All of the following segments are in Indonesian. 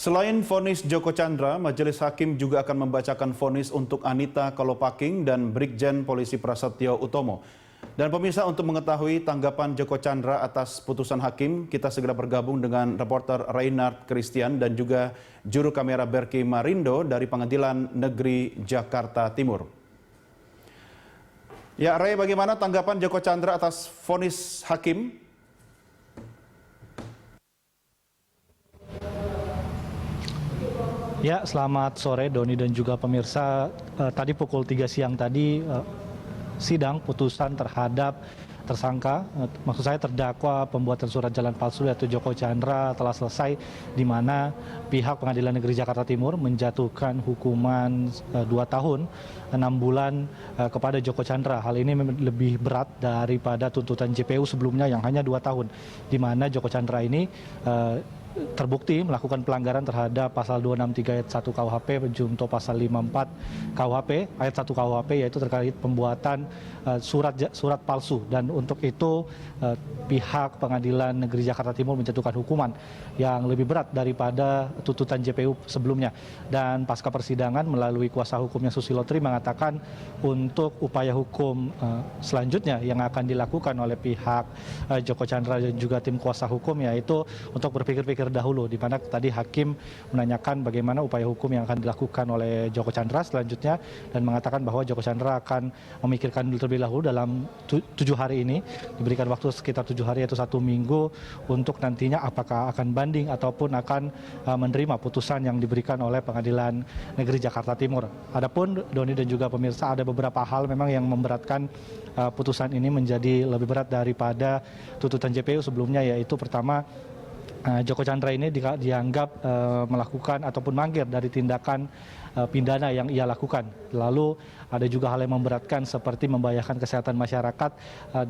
Selain vonis Joko Chandra, Majelis Hakim juga akan membacakan vonis untuk Anita Kolopaking dan Brigjen Polisi Prasetyo Utomo. Dan pemirsa, untuk mengetahui tanggapan Joko Chandra atas putusan hakim, kita segera bergabung dengan reporter Reynard Christian dan juga juru kamera Berki Marindo dari Pengadilan Negeri Jakarta Timur. Ya, Ray, bagaimana tanggapan Joko Chandra atas vonis hakim? Ya, selamat sore Doni dan juga pemirsa. Tadi pukul 3 siang tadi sidang putusan terhadap tersangka, maksud saya terdakwa pembuatan surat jalan palsu yaitu Joko Chandra telah selesai, di mana pihak Pengadilan Negeri Jakarta Timur menjatuhkan hukuman 2 tahun 6 bulan kepada Joko Chandra. Hal ini lebih berat daripada tuntutan JPU sebelumnya yang hanya 2 tahun, di mana Joko Chandra ini terbukti melakukan pelanggaran terhadap pasal 263 ayat 1 KUHP junto pasal 54 KUHP ayat 1 KUHP, yaitu terkait pembuatan surat palsu, dan untuk itu pihak Pengadilan Negeri Jakarta Timur menjatuhkan hukuman yang lebih berat daripada tuntutan JPU sebelumnya. Dan pasca persidangan melalui kuasa hukumnya Susilo Tri mengatakan untuk upaya hukum selanjutnya yang akan dilakukan oleh pihak Joko Chandra dan juga tim kuasa hukum, yaitu untuk berpikir dahulu, di mana tadi hakim menanyakan bagaimana upaya hukum yang akan dilakukan oleh Joko Chandra selanjutnya, dan mengatakan bahwa Joko Chandra akan memikirkan terlebih dahulu dalam 7 hari ini, diberikan waktu sekitar 7 hari yaitu 1 minggu untuk nantinya apakah akan banding ataupun akan menerima putusan yang diberikan oleh Pengadilan Negeri Jakarta Timur. Adapun Doni dan juga pemirsa, ada beberapa hal memang yang memberatkan putusan ini menjadi lebih berat daripada tuntutan JPU sebelumnya, yaitu pertama, Joko Chandra ini dianggap melakukan ataupun mangkir dari tindakan pidana yang ia lakukan. Lalu ada juga hal yang memberatkan seperti membahayakan kesehatan masyarakat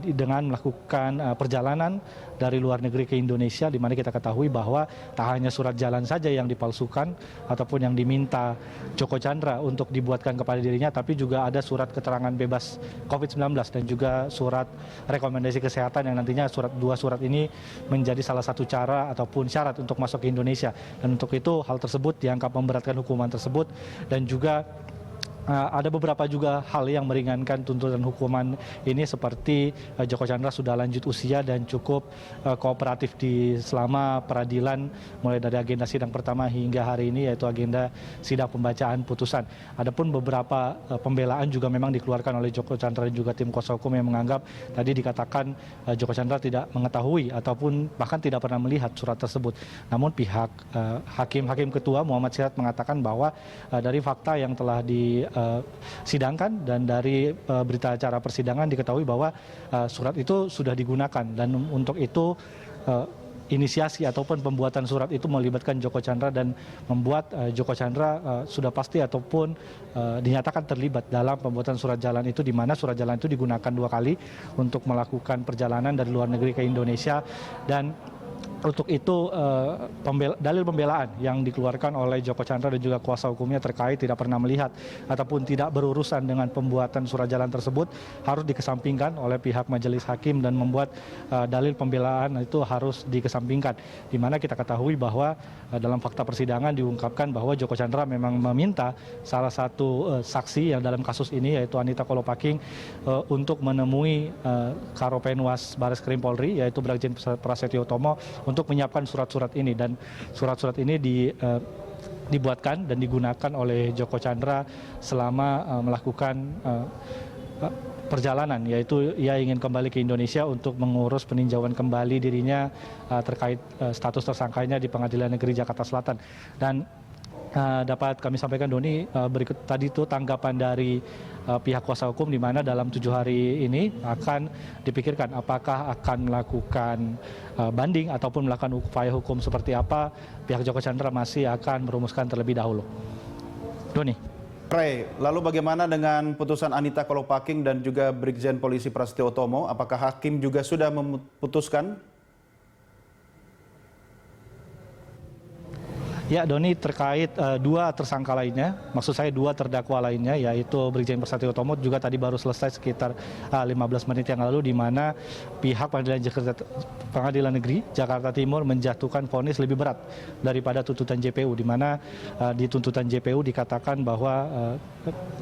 dengan melakukan perjalanan dari luar negeri ke Indonesia, di mana kita ketahui bahwa tak hanya surat jalan saja yang dipalsukan ataupun yang diminta Joko Chandra untuk dibuatkan kepada dirinya, tapi juga ada surat keterangan bebas COVID-19 dan juga surat rekomendasi kesehatan yang nantinya dua surat ini menjadi salah satu cara ataupun syarat untuk masuk ke Indonesia. Dan untuk itu hal tersebut dianggap memberatkan hukuman tersebut, dan juga ada beberapa juga hal yang meringankan tuntutan hukuman ini, seperti Joko Chandra sudah lanjut usia dan cukup kooperatif selama peradilan, mulai dari agenda sidang pertama hingga hari ini, yaitu agenda sidang pembacaan putusan. Adapun beberapa pembelaan juga memang dikeluarkan oleh Joko Chandra dan juga tim kuasa hukum yang menganggap tadi dikatakan Joko Chandra tidak mengetahui ataupun bahkan tidak pernah melihat surat tersebut. Namun pihak Hakim Ketua Muhammad Sirat mengatakan bahwa dari fakta yang telah disidangkan dan dari berita acara persidangan diketahui bahwa surat itu sudah digunakan, dan untuk itu inisiasi ataupun pembuatan surat itu melibatkan Joko Chandra, dan membuat Joko Chandra sudah pasti ataupun dinyatakan terlibat dalam pembuatan surat jalan itu, di mana surat jalan itu digunakan 2 kali untuk melakukan perjalanan dari luar negeri ke Indonesia. Dan untuk itu dalil pembelaan yang dikeluarkan oleh Joko Chandra dan juga kuasa hukumnya terkait tidak pernah melihat ataupun tidak berurusan dengan pembuatan surat jalan tersebut harus dikesampingkan oleh pihak majelis hakim, dan membuat dalil pembelaan itu harus dikesampingkan, di mana kita ketahui bahwa dalam fakta persidangan diungkapkan bahwa Joko Chandra memang meminta salah satu saksi yang dalam kasus ini, yaitu Anita Kolopaking, untuk menemui Karopenwas Bareskrim Polri, yaitu Brigjen Prasetyo Utomo, untuk menyiapkan surat-surat ini. Dan surat-surat ini dibuatkan dan digunakan oleh Joko Chandra selama melakukan perjalanan, yaitu ia ingin kembali ke Indonesia untuk mengurus peninjauan kembali dirinya terkait status tersangkanya di Pengadilan Negeri Jakarta Selatan. Dan dapat kami sampaikan, Doni, berikut tadi itu tanggapan dari pihak kuasa hukum, di mana dalam 7 hari ini akan dipikirkan apakah akan melakukan banding ataupun melakukan upaya hukum seperti apa. Pihak Joko Chandra masih akan merumuskan terlebih dahulu. Doni. Ray, lalu bagaimana dengan putusan Anita Kolopaking dan juga Brigjen Polisi Prasetyo Utomo? Apakah hakim juga sudah memutuskan? Ya, Doni, terkait dua tersangka lainnya, maksud saya dua terdakwa lainnya, yaitu Brigjen Prasetyo Utomo juga tadi baru selesai sekitar 15 menit yang lalu, di mana pihak Pengadilan Negeri Jakarta Timur menjatuhkan vonis lebih berat daripada tuntutan JPU, di mana di tuntutan JPU dikatakan bahwa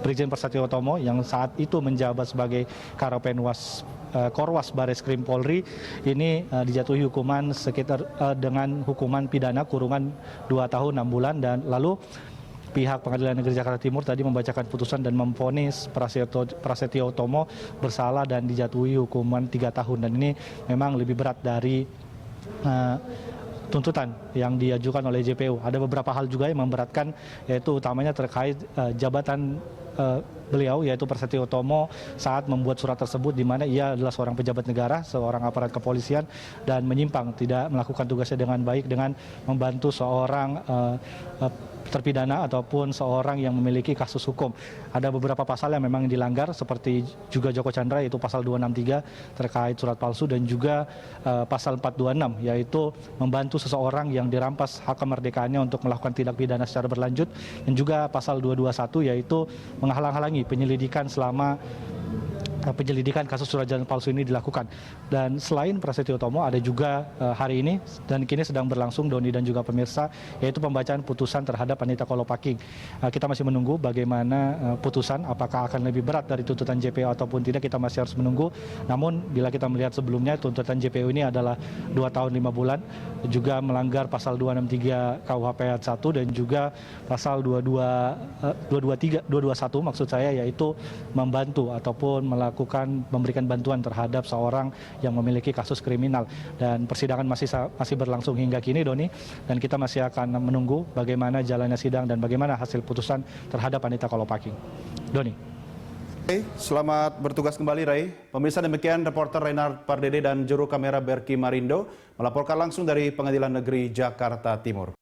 Brigjen Prasetyo Utomo yang saat itu menjabat sebagai Karopenwas Korwas Bareskrim Polri ini dijatuhi hukuman sekitar dengan hukuman pidana kurungan 2 tahun 6 bulan, dan lalu pihak Pengadilan Negeri Jakarta Timur tadi membacakan putusan dan memvonis Prasetyo Utomo bersalah dan dijatuhi hukuman 3 tahun, dan ini memang lebih berat dari tuntutan yang diajukan oleh JPU. Ada beberapa hal juga yang memberatkan, yaitu utamanya terkait jabatan beliau, yaitu Prasetyo Utomo saat membuat surat tersebut, di mana ia adalah seorang pejabat negara, seorang aparat kepolisian, dan menyimpang, tidak melakukan tugasnya dengan baik dengan membantu seorang terpidana ataupun seorang yang memiliki kasus hukum. Ada beberapa pasal yang memang dilanggar, seperti juga Joko Chandra, yaitu pasal 263 terkait surat palsu, dan juga pasal 426, yaitu membantu seseorang yang dirampas hak kemerdekaannya untuk melakukan tindak pidana secara berlanjut, dan juga pasal 221, yaitu menghalang-halangi penyelidikan selama penyelidikan kasus surat jalan palsu ini dilakukan. Dan selain Prasetyo Utomo, ada juga hari ini dan kini sedang berlangsung, Doni dan juga pemirsa, yaitu pembacaan putusan terhadap Anita Kolopaking. Kita masih menunggu bagaimana putusan, apakah akan lebih berat dari tuntutan JPU ataupun tidak, kita masih harus menunggu. Namun bila kita melihat sebelumnya, tuntutan JPU ini adalah 2 tahun 5 bulan, juga melanggar pasal 263 KUHP ayat 1 dan juga pasal 221 maksud saya, yaitu membantu ataupun memberikan bantuan terhadap seorang yang memiliki kasus kriminal. Dan persidangan masih berlangsung hingga kini, Doni, dan kita masih akan menunggu bagaimana jalannya sidang dan bagaimana hasil putusan terhadap Anita Kolopaking. Doni. Selamat bertugas kembali, Ray. Pemirsa, demikian reporter Reynard Pardede dan juru kamera Berki Marindo melaporkan langsung dari Pengadilan Negeri Jakarta Timur.